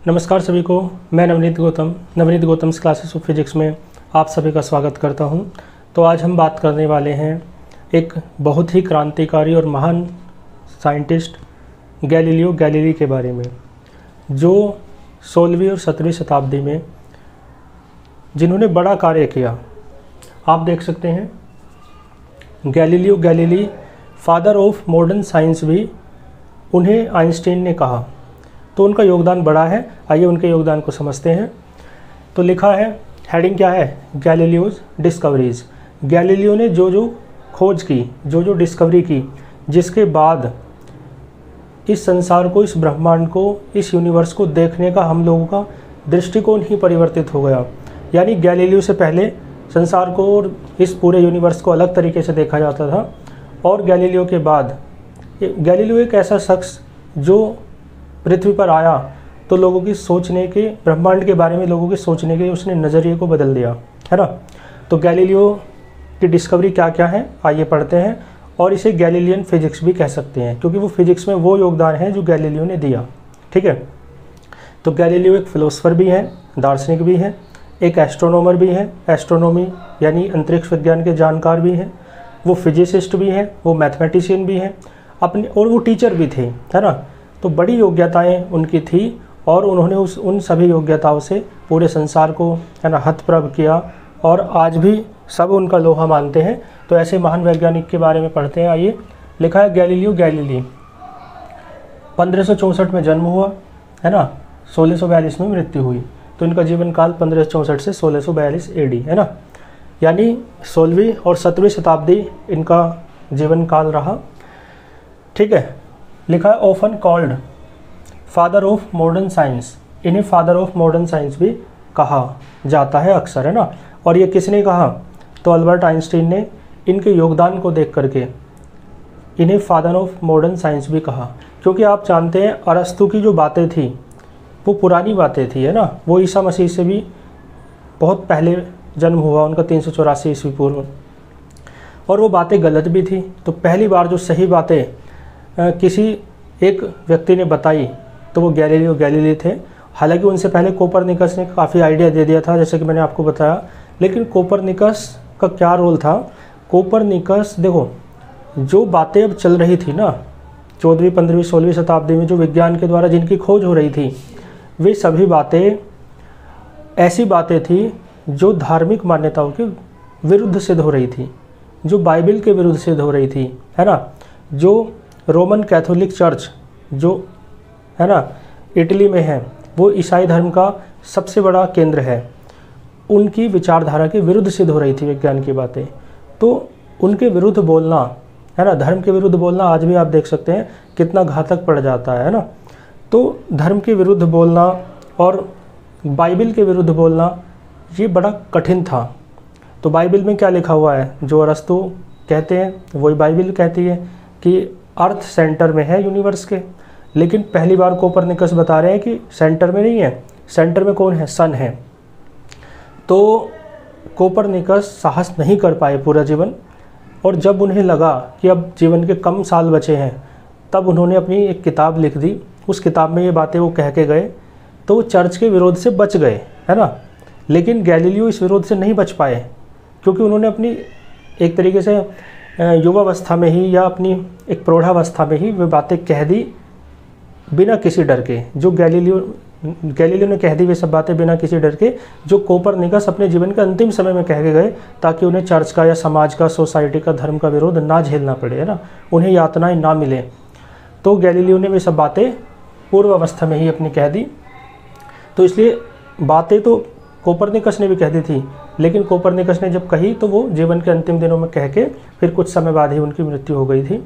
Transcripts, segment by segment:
नमस्कार सभी को, मैं Navneet Gautam classes of physics में आप सभी का स्वागत करता हूं। तो आज हम बात करने वाले हैं एक बहुत ही क्रांतिकारी और महान साइंटिस्ट गैलीलियो गैलीली के बारे में, जो 16वीं और 17वीं शताब्दी में जिन्होंने बड़ा कार्य किया। आप देख सकते हैं Galileo Galilei father of modern science भी उन्हें आइंस्टीन ने कहा, तो उनका योगदान बड़ा है। आइए उनके योगदान को समझते हैं। तो लिखा है, हेडिंग क्या है, गैलीलियोज डिस्कवरीज। गैलीलियो ने जो जो खोज की, जो जो डिस्कवरी की, जिसके बाद इस संसार को, इस ब्रह्मांड को, इस यूनिवर्स को देखने का हम लोगों का दृष्टिकोण ही परिवर्तित हो गया। यानी गैलीलियो से पहले संसार को और इस पूरे यूनिवर्स को अलग तरीके से देखा जाता था, और गैलीलियो के बाद गैलीलियो एक ऐसा शख्स जो पृथ्वी पर आया तो लोगों की सोचने के, ब्रह्मांड के बारे में लोगों के सोचने के उसने नज़रिए को बदल दिया, है ना। तो गैलीलियो की डिस्कवरी क्या क्या है आइए पढ़ते हैं। और इसे गैलीलियन फिजिक्स भी कह सकते हैं, क्योंकि वो फिजिक्स में वो योगदान है जो गैलीलियो ने दिया। ठीक है। तो गैलीलियो एक फिलोसफर भी है, दार्शनिक भी है, एक एस्ट्रोनॉमर भी है, एस्ट्रोनॉमी यानी अंतरिक्ष विज्ञान के जानकार भी हैं, वो फिजिसिस्ट भी हैं, वो मैथमेटिशियन भी हैं अपने, और वो टीचर भी थे, है ना। तो बड़ी योग्यताएं उनकी थी, और उन्होंने उन सभी योग्यताओं से पूरे संसार को, है ना, हतप्रभ किया, और आज भी सब उनका लोहा मानते हैं। तो ऐसे महान वैज्ञानिक के बारे में पढ़ते हैं। आइए, लिखा है गैलीलियो गैलीली 1564 में जन्म हुआ, है ना, 1642 में मृत्यु हुई। तो इनका जीवन काल 1564 से 1642 AD, है ना, यानी 16वीं और 17वीं शताब्दी इनका जीवन काल रहा। ठीक है। लिखा है often called father of modern science. इन्हें फादर ऑफ मॉडर्न साइंस भी कहा जाता है अक्सर, है ना। और ये किसने कहा, तो अल्बर्ट आइंस्टीन ने इनके योगदान को देख करके इन्हें फादर ऑफ मॉडर्न साइंस भी कहा। क्योंकि आप जानते हैं अरस्तु की जो बातें थी वो पुरानी बातें थी, है ना। वो ईसा मसीह से भी बहुत पहले जन्म हुआ उनका, 384 ईस्वी पूर्व, और वो बातें गलत भी थी। तो पहली बार जो सही बातें किसी एक व्यक्ति ने बताई तो वो गैलीलियो गैलीली थे। हालांकि उनसे पहले कोपरनिकस ने काफ़ी आइडिया दे दिया था, जैसे कि मैंने आपको बताया। लेकिन कोपरनिकस का क्या रोल था, कोपरनिकस देखो, जो बातें अब चल रही थी ना 14वीं 15वीं 16वीं शताब्दी में, जो विज्ञान के द्वारा जिनकी खोज हो रही थी, वे सभी बातें ऐसी बातें थी जो धार्मिक मान्यताओं के विरुद्ध सिद्ध हो रही थी, जो बाइबल के विरुद्ध सिद्ध हो रही थी, है ना। जो रोमन कैथोलिक चर्च जो, है ना, इटली में है, वो ईसाई धर्म का सबसे बड़ा केंद्र है, उनकी विचारधारा के विरुद्ध सिद्ध हो रही थी विज्ञान की बातें। तो उनके विरुद्ध बोलना, है ना, धर्म के विरुद्ध बोलना आज भी आप देख सकते हैं कितना घातक पड़ जाता है ना। तो धर्म के विरुद्ध बोलना और बाइबल के विरुद्ध बोलना ये बड़ा कठिन था। तो बाइबल में क्या लिखा हुआ है, जो अरस्तु कहते हैं वही बाइबल कहती है कि अर्थ सेंटर में है यूनिवर्स के। लेकिन पहली बार कोपरनिकस बता रहे हैं कि सेंटर में नहीं है, सेंटर में कौन है, सन है। तो कोपरनिकस साहस नहीं कर पाए पूरा जीवन, और जब उन्हें लगा कि अब जीवन के कम साल बचे हैं, तब उन्होंने अपनी एक किताब लिख दी। उस किताब में ये बातें वो कह के गए, तो वो चर्च के विरोध से बच गए, है ना। लेकिन गैलीलियो इस विरोध से नहीं बच पाए, क्योंकि उन्होंने अपनी एक तरीके से युवावस्था में ही या अपनी एक प्रौढ़ावस्था में ही वे बातें कह दी बिना किसी डर के। जो गैलीलियो ने कह दी वे सब बातें बिना किसी डर के, जो कोपरनिकस अपने जीवन के अंतिम समय में कह के गए, ताकि उन्हें चर्च का या समाज का, सोसाइटी का, धर्म का विरोध ना झेलना पड़े, है ना, उन्हें यातनाएं ना मिले। तो गैलीलियो ने वे सब बातें पूर्व अवस्था में ही अपनी कह दी। तो इसलिए बातें तो कोपरनिकस ने भी कह दी थी, लेकिन कोपरनिकस ने जब कही तो वो जीवन के अंतिम दिनों में कह के फिर कुछ समय बाद ही उनकी मृत्यु हो गई थी।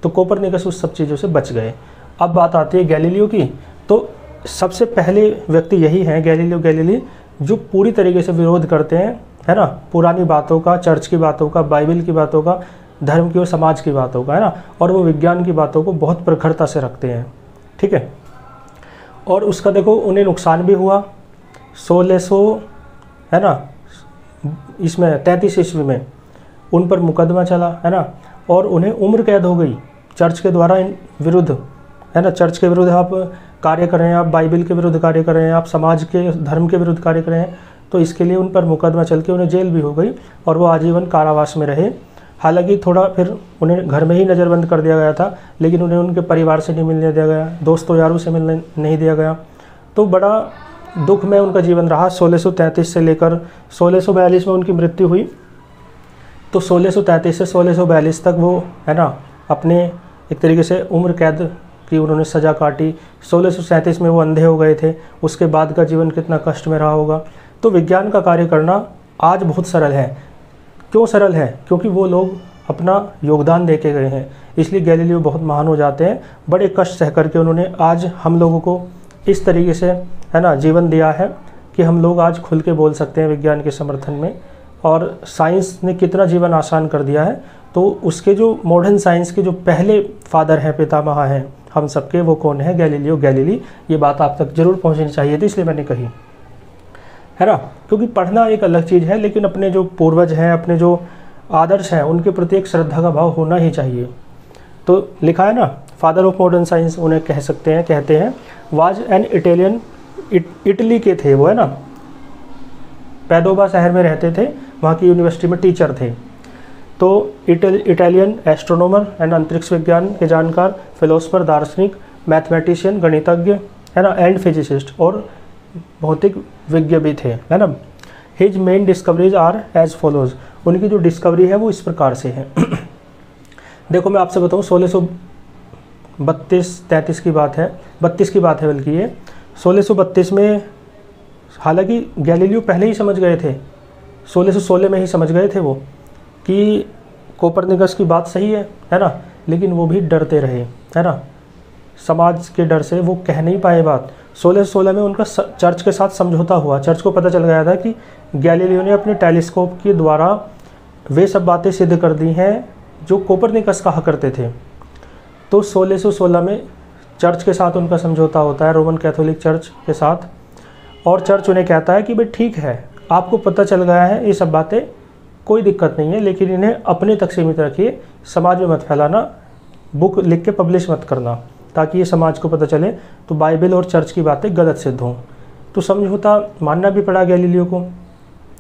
तो कोपरनिकस उस सब चीज़ों से बच गए। अब बात आती है गैलीलियो की। तो सबसे पहले व्यक्ति यही हैं गैलीलियो गैलीली, जो पूरी तरीके से विरोध करते हैं, है ना, पुरानी बातों का, चर्च की बातों का, बाइबल की बातों का, धर्म की और समाज की बातों का, है ना। और वो विज्ञान की बातों को बहुत प्रखरता से रखते हैं। ठीक है। और उसका देखो उन्हें नुकसान भी हुआ। 1600, है ना, इसमें 33 ईस्वी में उन पर मुकदमा चला, है ना, और उन्हें उम्र कैद हो गई चर्च के द्वारा इन विरुद्ध, है ना। चर्च के विरुद्ध आप कार्य कर रहे हैं, आप बाइबल के विरुद्ध कार्य कर रहे हैं, आप समाज के धर्म के विरुद्ध कार्य कर रहे हैं, तो इसके लिए उन पर मुकदमा चल के उन्हें जेल भी हो गई और वो आजीवन कारावास में रहे। हालांकि थोड़ा फिर उन्हें घर में ही नज़रबंद कर दिया गया था, लेकिन उन्हें उनके परिवार से नहीं मिलने दिया गया, दोस्तों यारों से मिलने नहीं दिया गया। तो बड़ा दुख में उनका जीवन रहा। 1633 से लेकर 1642 में उनकी मृत्यु हुई। तो 1633 से 1642 तक वो है ना अपने एक तरीके से उम्र कैद की उन्होंने सज़ा काटी। 1637 में वो अंधे हो गए थे। उसके बाद का जीवन कितना कष्ट में रहा होगा। तो विज्ञान का कार्य करना आज बहुत सरल है। क्यों सरल है? क्योंकि वो लोग अपना योगदान दे के गए हैं, इसलिए गैलीलियो बहुत महान हो जाते हैं। बड़े कष्ट सह करके उन्होंने आज हम लोगों को इस तरीके से है ना जीवन दिया है कि हम लोग आज खुल के बोल सकते हैं विज्ञान के समर्थन में। और साइंस ने कितना जीवन आसान कर दिया है। तो उसके जो मॉडर्न साइंस के जो पहले फादर हैं, पितामह हैं हम सबके, वो कौन है? Galileo Galilei. ये बात आप तक जरूर पहुंचनी चाहिए थी, इसलिए मैंने कही, है ना। क्योंकि पढ़ना एक अलग चीज़ है, लेकिन अपने जो पूर्वज हैं, अपने जो आदर्श हैं, उनके प्रति एक श्रद्धा का भाव होना ही चाहिए। तो लिखा है ना, फादर ऑफ मॉडर्न साइंस उन्हें कह सकते हैं, कहते हैं। वाज एन इटालियन, इटली के थे वो, है ना। पैदोबा शहर में रहते थे, वहाँ की यूनिवर्सिटी में टीचर थे। तो इटालियन एस्ट्रोनॉमर एंड अंतरिक्ष विज्ञान के जानकार, फिलोसफर, दार्शनिक, मैथमेटिशियन, गणितज्ञ, है ना, एंड फिजिसिस्ट और भौतिक विज्ञ भी थे, है ना। His main discoveries are as follows. उनकी जो डिस्कवरी है वो इस प्रकार से है। देखो मैं आपसे बताऊँ, 1632-33 की बात है, 32 की बात है बल्कि ये। 1632 में हालांकि गैलीलियो पहले ही समझ गए थे, 1616 में ही समझ गए थे वो कि कोपरनिकस की बात सही है ना, लेकिन वो भी डरते रहे, है ना। समाज के डर से वो कह नहीं पाए बात। 1616 में उनका चर्च के साथ समझौता हुआ। चर्च को पता चल गया था कि गैलीलियो ने अपने टेलीस्कोप के द्वारा वे सब बातें सिद्ध कर दी हैं जो कोपरनिकस कहा करते थे। तो 1616 में चर्च के साथ उनका समझौता होता है, रोमन कैथोलिक चर्च के साथ। और चर्च उन्हें कहता है कि भाई ठीक है, आपको पता चल गया है ये सब बातें, कोई दिक्कत नहीं है, लेकिन इन्हें अपने तक सीमित रखिए, समाज में मत फैलाना, बुक लिख के पब्लिश मत करना, ताकि ये समाज को पता चले तो बाइबल और चर्च की बातें गलत सिद्ध हों। तो समझौता मानना भी पड़ा गैलीलियो को।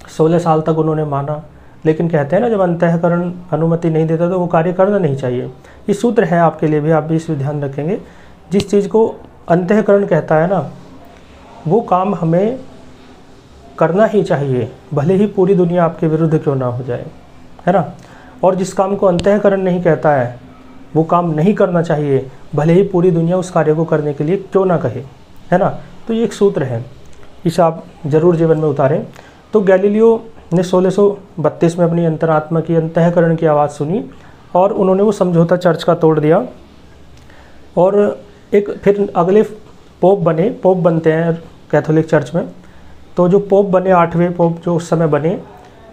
16 साल तक उन्होंने माना, लेकिन कहते हैं ना, जब अंतःकरण अनुमति नहीं देता तो वो कार्य करना नहीं चाहिए। ये सूत्र है आपके लिए भी, आप भी इस ध्यान रखेंगे। जिस चीज़ को अंतःकरण कहता है ना, वो काम हमें करना ही चाहिए, भले ही पूरी दुनिया आपके विरुद्ध क्यों ना हो जाए, है ना। और जिस काम को अंतःकरण नहीं कहता है, वो काम नहीं करना चाहिए, भले ही पूरी दुनिया उस कार्य को करने के लिए क्यों ना कहे, है ना। तो ये एक सूत्र है, इसे आप जरूर जीवन में उतारें। तो गैलीलियो ने 1632 में अपनी अंतरात्मा की, अंतःकरण की आवाज़ सुनी और उन्होंने वो समझौता चर्च का तोड़ दिया। और एक फिर अगले पोप बने, पोप बनते हैं कैथोलिक चर्च में। तो जो पोप बने, 8वें पोप जो उस समय बने,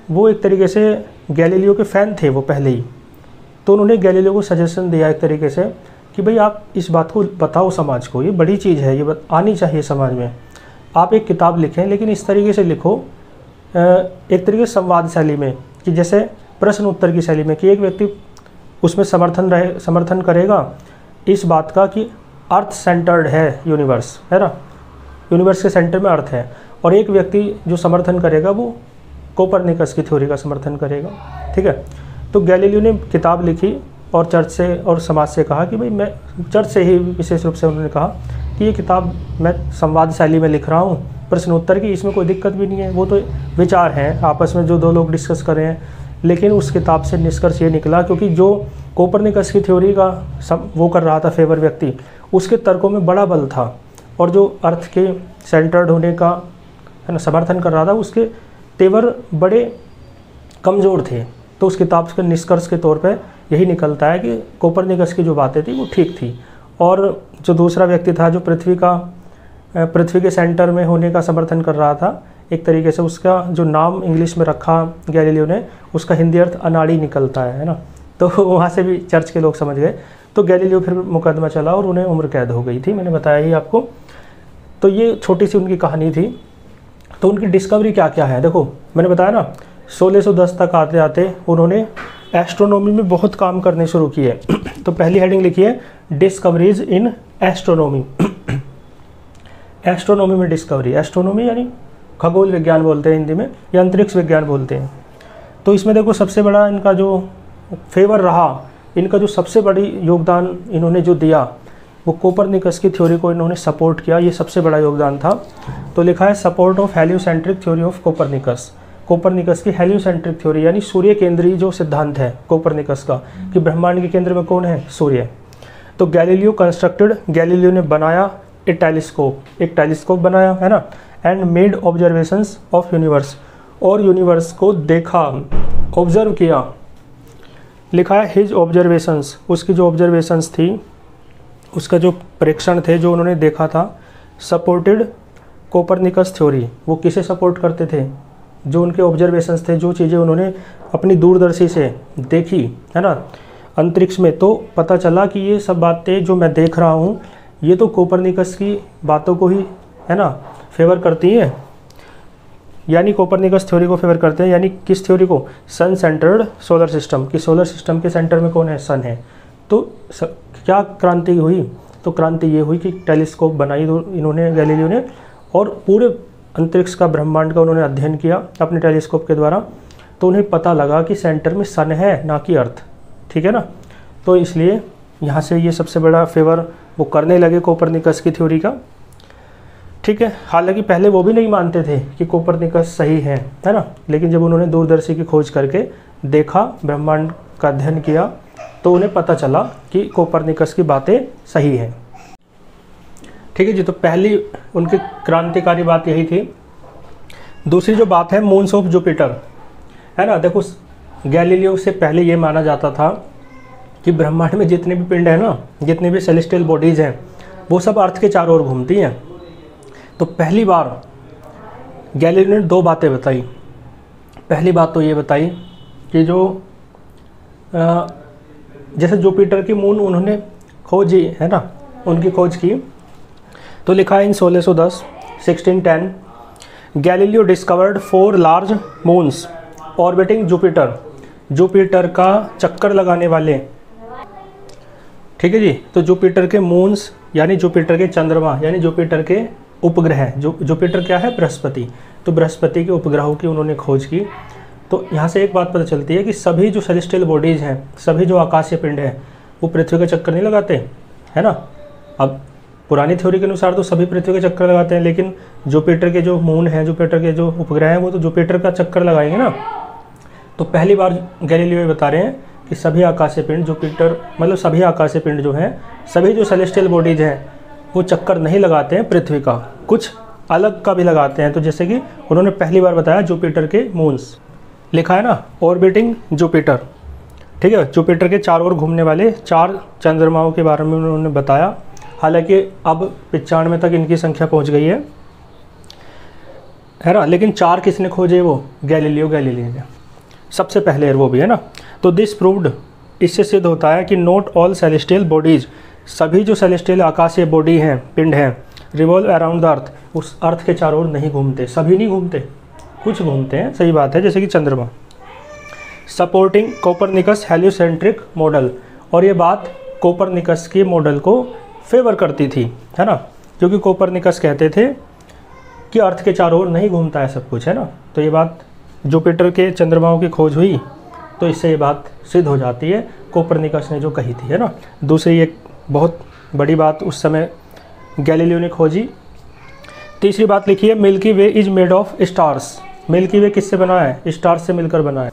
वो एक तरीके से गैलीलियो के फ़ैन थे वो पहले ही। तो उन्होंने गैलीलियो को सजेशन दिया एक तरीके से कि भाई आप इस बात को बताओ समाज को, ये बड़ी चीज़ है, ये आनी चाहिए समाज में। आप एक किताब लिखें, लेकिन इस तरीके से लिखो, एक तरीके से संवाद शैली में, कि जैसे प्रश्न उत्तर की शैली में, कि एक व्यक्ति उसमें समर्थन करेगा इस बात का कि अर्थ सेंटर्ड है यूनिवर्स, है ना, यूनिवर्स के सेंटर में अर्थ है। और एक व्यक्ति जो समर्थन करेगा वो कोपरनिकस की थ्योरी का समर्थन करेगा, ठीक है। तो गैलीलियो ने किताब लिखी और चर्च से और समाज से कहा कि भाई मैं, चर्च से ही विशेष रूप से उन्होंने कहा कि ये किताब मैं संवाद शैली में लिख रहा हूँ, प्रश्न उत्तर की, इसमें कोई दिक्कत भी नहीं है, वो तो विचार हैं आपस में जो दो लोग डिस्कस कर रहे हैं। लेकिन उस किताब से निष्कर्ष ये निकला, क्योंकि जो कोपरनिकस की थ्योरी का सब वो कर रहा था फेवर व्यक्ति, उसके तर्कों में बड़ा बल था, और जो अर्थ के सेंटर्ड होने का, है ना, समर्थन कर रहा था, उसके तेवर बड़े कमज़ोर थे। तो उस किताब के निष्कर्ष के तौर पे यही निकलता है कि कोपरनिकस की जो बातें थी वो ठीक थी। और जो दूसरा व्यक्ति था जो पृथ्वी के सेंटर में होने का समर्थन कर रहा था, एक तरीके से उसका जो नाम इंग्लिश में रखा गैलीलियो ने, उसका हिंदी अर्थ अनाड़ी निकलता है ना। तो वहाँ से भी चर्च के लोग समझ गए। तो गैलीलियो फिर मुकदमा चला और उन्हें उम्र कैद हो गई थी, मैंने बताया ही आपको। तो ये छोटी सी उनकी कहानी थी। तो उनकी डिस्कवरी क्या क्या है, देखो मैंने बताया ना, 1610 तक आते आते उन्होंने एस्ट्रोनॉमी में बहुत काम करने शुरू किए। तो पहली हेडिंग लिखी है डिस्कवरीज इन एस्ट्रोनॉमी। एस्ट्रोनॉमी में डिस्कवरी, एस्ट्रोनॉमी यानी खगोल विज्ञान बोलते हैं हिंदी में, या अंतरिक्ष विज्ञान बोलते हैं। तो इसमें देखो सबसे बड़ा इनका जो फेवर रहा, इनका जो सबसे बड़ी योगदान इन्होंने जो दिया वो कोपरनिकस की थ्योरी को इन्होंने सपोर्ट किया, ये सबसे बड़ा योगदान था। तो लिखा है support of heliocentric theory of Copernicus, Copernicus की हेलियोसेंट्रिक थ्योरी यानी सूर्य केंद्रीय जो सिद्धांत है कोपरनिकस का कि ब्रह्मांड के केंद्र में कौन है, सूर्य। तो गैलीलियो कंस्ट्रक्टेड, गैलीलियो ने बनाया ए टेलीस्कोप, एक टेलीस्कोप बनाया है ना, and made observations of universe, और यूनिवर्स को देखा, ऑब्जर्व किया। लिखा है हिज ऑब्जर्वेशंस, उसकी जो ऑब्जर्वेशंस थी, उसका जो प्रेक्षण थे, जो उन्होंने देखा था, सपोर्टेड कोपरनिकस थ्योरी। वो किसे सपोर्ट करते थे, जो उनके ऑब्जर्वेशंस थे, जो चीज़ें उन्होंने अपनी दूरदर्शी से देखी है ना अंतरिक्ष में, तो पता चला कि ये सब बातें जो मैं देख रहा हूँ ये तो कोपरनिकस की बातों को ही है ना फेवर करती हैं, यानी कोपरनिकस थ्योरी को फेवर करते हैं। यानी किस थ्योरी को, सन सेंटर्ड सोलर सिस्टम, कि सोलर सिस्टम के सेंटर में कौन है, सन है। तो क्या क्रांति हुई, तो क्रांति ये हुई कि टेलीस्कोप बनाई इन्होंने, गैलीलियो ने, और पूरे अंतरिक्ष का, ब्रह्मांड का उन्होंने अध्ययन किया अपने टेलीस्कोप के द्वारा। तो उन्हें पता लगा कि सेंटर में सन है, ना कि अर्थ, ठीक है ना। तो इसलिए यहाँ से ये सबसे बड़ा फेवर वो करने लगे कोपरनिकस की थ्योरी का, ठीक है। हालांकि पहले वो भी नहीं मानते थे कि कोपरनिकस सही है ना, लेकिन जब उन्होंने दूरदर्शी की खोज करके देखा, ब्रह्मांड का अध्ययन किया, तो उन्हें पता चला कि कोपरनिकस की बातें सही हैं, ठीक है जी। तो पहली उनकी क्रांतिकारी बात यही थी। दूसरी जो बात है मून्स ऑफ जुपिटर, है ना। देखो गैलीलियो से पहले ये माना जाता था कि ब्रह्मांड में जितने भी पिंड है ना, जितने भी सेलेस्टियल बॉडीज़ हैं, वो सब अर्थ के चारों ओर घूमती हैं। तो पहली बार गैलीलियो ने दो बातें बताई। पहली बात तो ये बताई कि जो जैसे जुपिटर की मून उन्होंने खोजी है ना, उनकी खोज की। तो लिखा है इन 1610 Galileo discovered 4 large moons orbiting Jupiter, Jupiter का चक्कर लगाने वाले, ठीक है जी। तो जुपिटर के मून्स यानी जुपिटर के चंद्रमा, यानी जुपिटर के उपग्रह, जो जुपिटर क्या है, बृहस्पति। तो बृहस्पति के उपग्रहों की उन्होंने खोज की। तो यहाँ से एक बात पता चलती है कि सभी जो सेलेस्टियल बॉडीज़ हैं, सभी जो आकाशीय पिंड हैं, वो पृथ्वी का चक्कर नहीं लगाते, है ना। अब पुरानी थ्योरी के अनुसार तो सभी पृथ्वी का चक्कर लगाते हैं, लेकिन जुपिटर के जो मून हैं, जुपिटर के जो उपग्रह हैं, वो तो जुपिटर का चक्कर लगाएंगे ना। तो पहली बार गैलीलियो बता रहे हैं कि सभी आकाशीय पिंड, जुपिटर मतलब सभी आकाशीय पिंड जो हैं, सभी जो सेलेस्टियल बॉडीज़ हैं, वो चक्कर नहीं लगाते हैं पृथ्वी का, कुछ अलग का भी लगाते हैं। तो जैसे कि उन्होंने पहली बार बताया जुपिटर के मून्स, लिखा है ना ऑर्बिटिंग जुपिटर, ठीक है। जुपिटर के चारों ओर घूमने वाले 4 चंद्रमाओं के बारे में उन्होंने बताया। हालांकि अब 95 तक इनकी संख्या पहुंच गई है ना, लेकिन 4 किसने खोजे, वो गैलीलियो ने सबसे पहले, वो भी है ना। तो दिस प्रूव्ड, इससे सिद्ध होता है कि नॉट ऑल सेलेस्टियल बॉडीज, सभी जो सेलेस्टियल आकाशीय बॉडी हैं, पिंड हैं, रिवॉल्व अराउंड द अर्थ, उस अर्थ के चारों ओर नहीं घूमते, सभी नहीं घूमते, कुछ घूमते हैं, सही बात है, जैसे कि चंद्रमा। सपोर्टिंग कोपरनिकस हेलियोसेंट्रिक मॉडल, और ये बात कोपरनिकस के मॉडल को फेवर करती थी, है ना, क्योंकि कोपरनिकस कहते थे कि अर्थ के चारों ओर नहीं घूमता है सब कुछ, है ना। तो ये बात जुपिटर के चंद्रमाओं की खोज हुई, तो इससे ये बात सिद्ध हो जाती है कोपरनिकस ने जो कही थी, है ना। दूसरी एक बहुत बड़ी बात उस समय गैलीलियो ने खोजी। तीसरी बात लिखी है Milky Way is made of stars, Milky Way किससे बना है, स्टार्स से मिलकर बना है।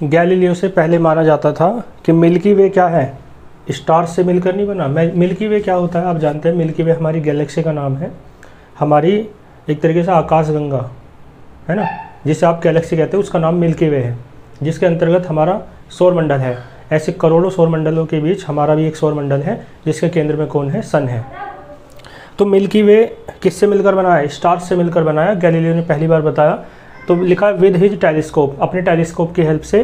गैलीलियो से पहले माना जाता था कि मिल्की वे क्या है, स्टार्स से मिलकर नहीं बना। मिल्की वे क्या होता है आप जानते हैं, मिल्की वे हमारी गैलेक्सी का नाम है, हमारी एक तरीके से आकाशगंगा, है ना, जिसे आप गैलेक्सी कहते हैं, उसका नाम मिल्की वे है, जिसके अंतर्गत हमारा सौरमंडल है। ऐसे करोड़ों सौरमंडलों के बीच हमारा भी एक सौरमंडल है, जिसके केंद्र में कौन है, सन है। तो मिल्की वे किससे मिलकर बना है, स्टार्स से मिलकर बनाया, गैलीलियो ने पहली बार बताया। तो लिखा विद हिज टेलीस्कोप, अपने टेलीस्कोप की हेल्प से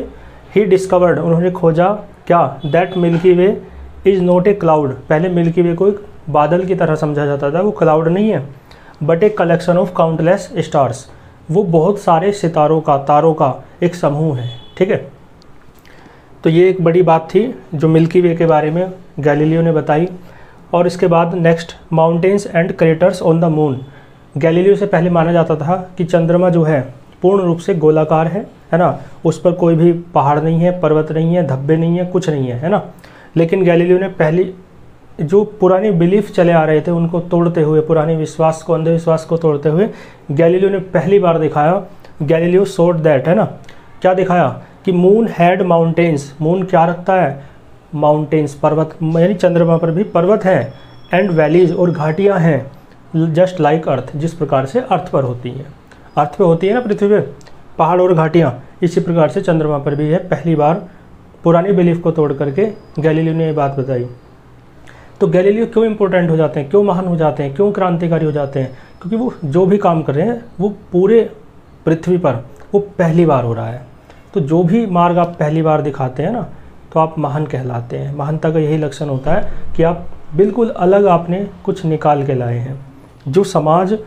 ही डिस्कवर्ड, उन्होंने खोजा क्या, that milky way is not a cloud. पहले मिल्की वे को एक बादल की तरह समझा जाता था, वो क्लाउड नहीं है, but a collection of countless stars, वो बहुत सारे सितारों का, तारों का एक समूह है, ठीक है। तो ये एक बड़ी बात थी जो मिल्की वे के बारे में गैलीलियो ने बताई। और इसके बाद next mountains and craters on the moon. Galileo से पहले माना जाता था कि चंद्रमा जो है पूर्ण रूप से गोलाकार है ना, उस पर कोई भी पहाड़ नहीं है, पर्वत नहीं है, धब्बे नहीं है, कुछ नहीं है ना। लेकिन गैलीलियो ने पहली जो पुरानी बिलीफ चले आ रहे थे उनको तोड़ते हुए, पुराने विश्वास को, अंधविश्वास को तोड़ते हुए गैलीलियो ने पहली बार दिखाया, गैलीलियो शोड दैट, है ना, क्या दिखाया कि मून हैड माउंटेन्स, मून क्या रखता है, माउंटेन्स, पर्वत, यानी चंद्रमा पर भी पर्वत है, एंड वैलीज, और घाटियाँ हैं, जस्ट लाइक अर्थ, जिस प्रकार से अर्थ पर होती हैं, अर्थ पे होती है ना पृथ्वी पे पहाड़ और घाटियाँ, इसी प्रकार से चंद्रमा पर भी है। पहली बार पुरानी बिलीफ को तोड़ करके गैलीलियो ने ये बात बताई। तो गैलीलियो क्यों इंपॉर्टेंट हो जाते हैं, क्यों महान हो जाते हैं, क्यों क्रांतिकारी हो जाते हैं? क्योंकि वो जो भी काम कर रहे हैं वो पूरे पृथ्वी पर वो पहली बार हो रहा है। तो जो भी मार्ग आप पहली बार दिखाते हैं ना, तो आप महान कहलाते हैं। महानता का यही लक्षण होता है कि आप बिल्कुल अलग आपने कुछ निकाल के लाए हैं, जो समाज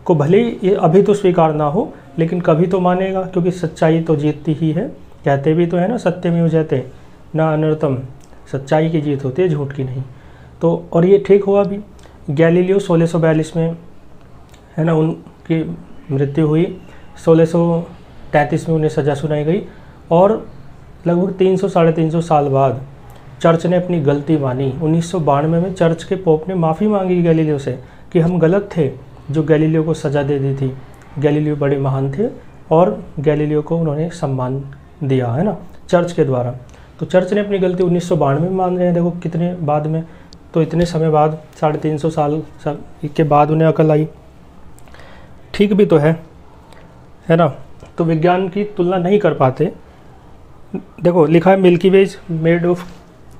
को भले ये अभी तो स्वीकार ना हो, लेकिन कभी तो मानेगा, क्योंकि सच्चाई तो जीतती ही है। कहते भी तो है ना, सत्यमेव जयते ना अनर्थम, सच्चाई की जीत होती है, झूठ की नहीं। तो और ये ठीक हुआ भी। गैलीलियो 1642 में, है ना, उनकी मृत्यु हुई। 1633 में उन्हें सज़ा सुनाई गई, और लगभग 300 साढ़े 300 साल बाद चर्च ने अपनी गलती मानी। 1992 में चर्च के पोप ने माफ़ी मांगी गैलीलियो से कि हम गलत थे, जो गैलीलियो को सज़ा दे दी थी। गैलीलियो बड़े महान थे और गैलीलियो को उन्होंने सम्मान दिया, है ना, चर्च के द्वारा। तो चर्च ने अपनी गलती 1992 में मान रहे हैं, देखो कितने बाद में, तो इतने समय बाद, 350 साल के बाद उन्हें अकल आई। ठीक भी तो है ना। तो विज्ञान की तुलना नहीं कर पाते। देखो लिखा है मिल्की वे मेड ऑफ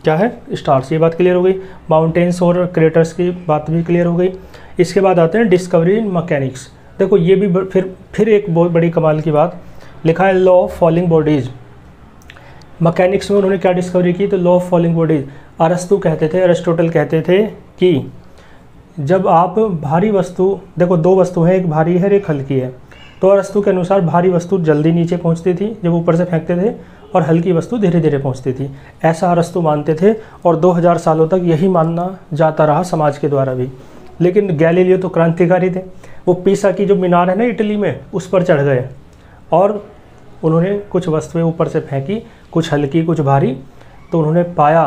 क्या है, स्टार्स, ये बात क्लियर हो गई। माउंटेन्स और क्रेटर्स की बात भी क्लियर हो गई। इसके बाद आते हैं डिस्कवरी इन मैकेनिक्स। देखो ये भी फिर एक बहुत बड़ी कमाल की बात, लिखा है law of falling bodies. Mechanics में उन्होंने क्या डिस्कवरी की, तो लॉ ऑफ फॉलिंग बॉडीज़। अरस्तु कहते थे, अरिस्टोटल कहते थे कि जब आप भारी वस्तु, देखो दो वस्तु हैं, एक भारी है एक हल्की है, तो अरस्तु के अनुसार भारी वस्तु जल्दी नीचे पहुंचती थी जब ऊपर से फेंकते थे, और हल्की वस्तु धीरे धीरे पहुंचती थी। ऐसा अरस्तु मानते थे, और 2000 सालों तक यही मानना जाता रहा समाज के द्वारा भी। लेकिन गैलीलियो तो क्रांतिकारी थे। वो पीसा की जो मीनार है ना इटली में, उस पर चढ़ गए और उन्होंने कुछ वस्तुएं ऊपर से फेंकी, कुछ हल्की कुछ भारी। तो उन्होंने पाया,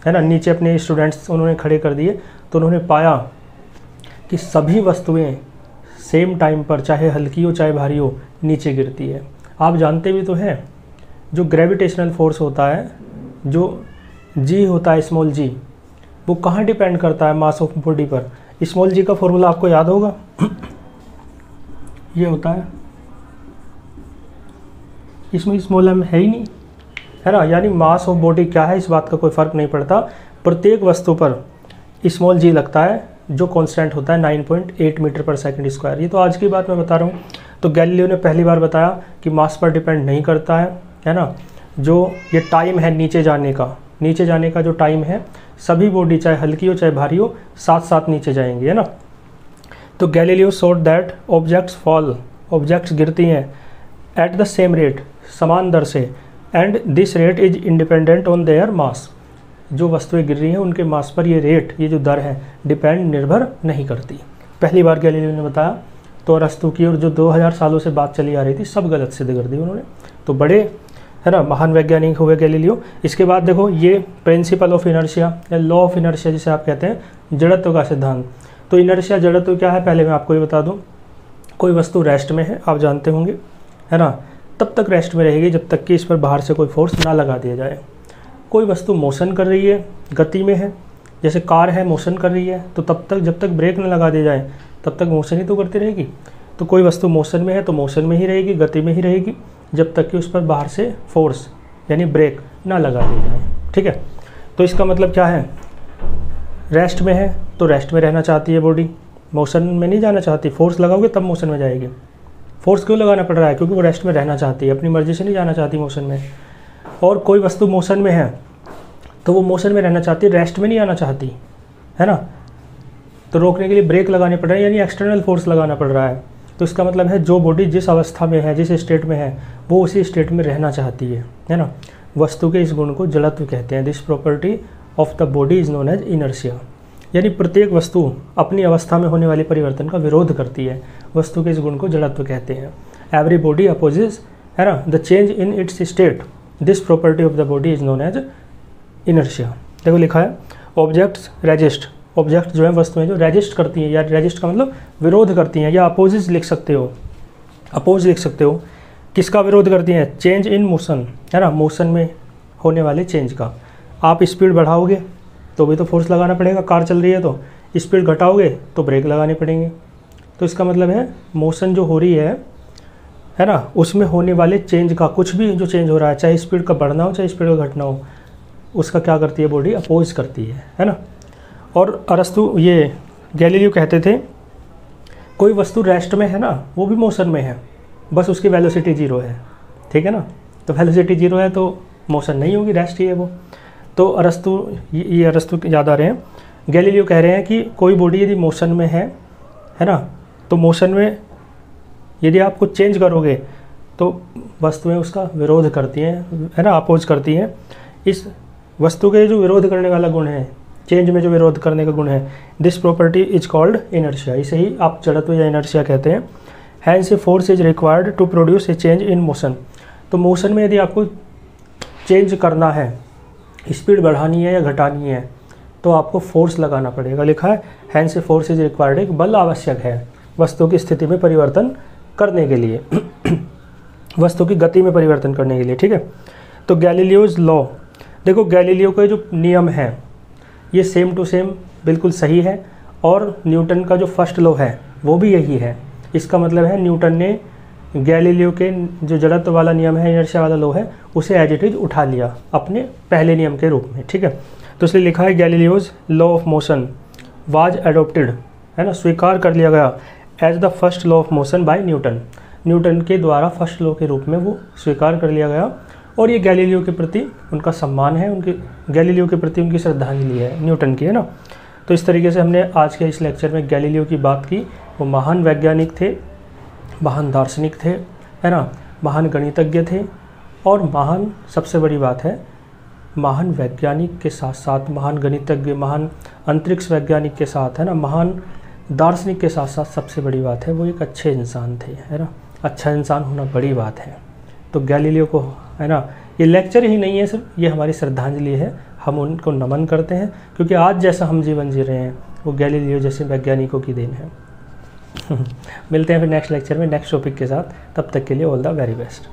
है ना, नीचे अपने स्टूडेंट्स उन्होंने खड़े कर दिए, तो उन्होंने पाया कि सभी वस्तुएं सेम टाइम पर, चाहे हल्की हो चाहे भारी हो, नीचे गिरती है। आप जानते भी तो हैं, जो ग्रेविटेशनल फोर्स होता है, जो जी होता है, स्मॉल जी, वो कहाँ डिपेंड करता है, मास ऑफ बॉडी पर। स्मॉल जी का फॉर्मूला आपको याद होगा, ये होता है, इसमें स्मॉल एम है ही नहीं, है ना, यानी मास ऑफ बॉडी क्या है इस बात का कोई फ़र्क नहीं पड़ता। प्रत्येक वस्तु पर स्मॉल जी लगता है, जो कांस्टेंट होता है 9.8 मीटर पर सेकंड स्क्वायर। ये तो आज की बात मैं बता रहा हूँ। तो गैलीलियो ने पहली बार बताया कि मास पर डिपेंड नहीं करता है ना, जो ये टाइम है नीचे जाने का जो टाइम है, सभी बॉडी चाहे हल्की हो चाहे भारी हो, साथ साथ नीचे जाएंगे, है ना। तो Galileo showed that objects fall, objects गिरती हैं एट द सेम रेट, समान दर से, and this rate is independent on their mass. जो वस्तुएं गिर रही हैं उनके मास पर ये रेट, ये जो दर है, निर्भर नहीं करती। पहली बार गैलीलियो ने बताया। तो अरस्तु की और जो 2000 सालों से बात चली आ रही थी, सब गलत सिद्ध कर दी उन्होंने। तो बड़े, है ना, महान वैज्ञानिक हुए गैलीलियो। इसके बाद देखो ये प्रिंसिपल ऑफ इनर्शिया या लॉ ऑफ इनर्शिया जिसे आप कहते हैं, जड़त्व का सिद्धांत। तो इनर्शिया, जड़त्व क्या है, पहले मैं आपको ये बता दूं। कोई वस्तु रेस्ट में है, आप जानते होंगे, है ना, तब तक रेस्ट में रहेगी जब तक कि इस पर बाहर से कोई फोर्स ना लगा दिया जाए। कोई वस्तु मोशन कर रही है, गति में है, जैसे कार है मोशन कर रही है, तो तब तक जब तक ब्रेक न लगा दिया जाए तब तक मोशन ही तो करती रहेगी। तो कोई वस्तु मोशन में है तो मोशन में ही रहेगी, गति में ही रहेगी, जब तक कि उस पर बाहर से फोर्स यानी ब्रेक ना लगा दी जाए। ठीक है, तो इसका मतलब क्या है, रेस्ट में है तो रेस्ट में रहना चाहती है बॉडी, मोशन में नहीं जाना चाहती। फोर्स लगाओगे तब मोशन में जाएगी। फोर्स क्यों लगाना पड़ रहा है, क्योंकि वो रेस्ट में रहना चाहती है, अपनी मर्जी से नहीं जाना चाहती मोशन में। और कोई वस्तु मोशन में है तो वो मोशन में रहना चाहती है, रेस्ट में नहीं आना चाहती, है ना। तो रोकने के लिए ब्रेक लगाने पड़ रहे हैं, यानी एक्सटर्नल फोर्स लगाना पड़ रहा है। तो इसका मतलब है जो बॉडी जिस अवस्था में है, जिस स्टेट में है, वो उसी स्टेट में रहना चाहती है ना। वस्तु के इस गुण को जड़त्व कहते हैं। This property of the body is known as inertia. यानी प्रत्येक वस्तु अपनी अवस्था में होने वाले परिवर्तन का विरोध करती है। वस्तु के इस गुण को जड़त्व कहते हैं। एवरी बॉडी अपोजेस, है ना, the change in its state. This property of the body is known as inertia. देखो लिखा है ऑब्जेक्ट्स रेजिस्ट। ऑब्जेक्ट जो है वस्तुएं जो रेजिस्ट करती हैं, या रेजिस्ट का मतलब विरोध करती हैं, या अपोजिस लिख सकते हो, अपोज लिख सकते हो। किसका विरोध करती हैं? चेंज इन मोशन, है ना, मोशन में होने वाले चेंज का। आप स्पीड बढ़ाओगे तो भी तो फोर्स लगाना पड़ेगा, कार चल रही है तो। स्पीड घटाओगे तो ब्रेक लगाने पड़ेंगे। तो इसका मतलब है मोशन जो हो रही है ना, उसमें होने वाले चेंज का, कुछ भी जो चेंज हो रहा है, चाहे स्पीड का बढ़ना हो चाहे स्पीड का घटना हो, उसका क्या करती है बॉडी? अपोज करती है ना। और अरस्तु, ये गैलीलियो कहते थे कोई वस्तु रेस्ट में है ना, वो भी मोशन में है, बस उसकी वेलोसिटी 0 है, ठीक है ना। तो वेलोसिटी 0 है तो मोशन नहीं होगी, रेस्ट ही है वो। तो अरस्तु, ये अरस्तु याद आ रहे हैं। गैलीलियो कह रहे हैं कि कोई बॉडी यदि मोशन में है ना, तो मोशन में यदि आप कुछ चेंज करोगे तो वस्तुएं उसका विरोध करती हैं, है ना, अपोज करती हैं। इस वस्तु के जो विरोध करने वाला गुण है, चेंज में जो विरोध करने का गुण है, this property is called inertia. इसे ही आप जड़त्व या इनर्शिया कहते हैं। Hence a force is required to produce a change in motion. तो मोशन में यदि आपको चेंज करना है, स्पीड बढ़ानी है या घटानी है, तो आपको फोर्स लगाना पड़ेगा। लिखा है hence a force is required, एक बल आवश्यक है वस्तु की स्थिति में परिवर्तन करने के लिए वस्तु की गति में परिवर्तन करने के लिए, ठीक है। तो गैलीलियोज लॉ, देखो गैलीलियो के जो नियम है ये सेम टू सेम बिल्कुल सही है, और न्यूटन का जो फर्स्ट लॉ है वो भी यही है। इसका मतलब है न्यूटन ने गैलीलियो के जो जड़त्व वाला नियम है, इनर्शिया वाला लॉ है, उसे एज इट इज उठा लिया अपने पहले नियम के रूप में, ठीक है। तो इसलिए लिखा है Galileo's law of motion was adopted, है ना, स्वीकार कर लिया गया as the first law of motion by Newton. Newton के द्वारा फर्स्ट लॉ के रूप में वो स्वीकार कर लिया गया, और ये गैलीलियो के प्रति उनका सम्मान है, उनके गैलीलियो के प्रति उनकी श्रद्धांजलि है न्यूटन की, है ना। तो इस तरीके से हमने आज के इस लेक्चर में गैलीलियो की बात की। वो महान वैज्ञानिक थे, महान दार्शनिक थे, है ना, महान गणितज्ञ थे, और महान, सबसे बड़ी बात है, महान वैज्ञानिक के साथ साथ महान गणितज्ञ, महान अंतरिक्ष वैज्ञानिक के साथ, है ना, महान दार्शनिक के साथ साथ सबसे बड़ी बात है वो एक अच्छे इंसान थे, है ना। अच्छा इंसान होना बड़ी बात है। तो गैलीलियो को, है ना, ये लेक्चर ही नहीं है सिर्फ, ये हमारी श्रद्धांजलि है। हम उनको नमन करते हैं क्योंकि आज जैसा हम जीवन जी रहे हैं वो गैलीलियो जैसे वैज्ञानिकों की देन है। मिलते हैं फिर नेक्स्ट लेक्चर में नेक्स्ट टॉपिक के साथ। तब तक के लिए ऑल द वेरी बेस्ट।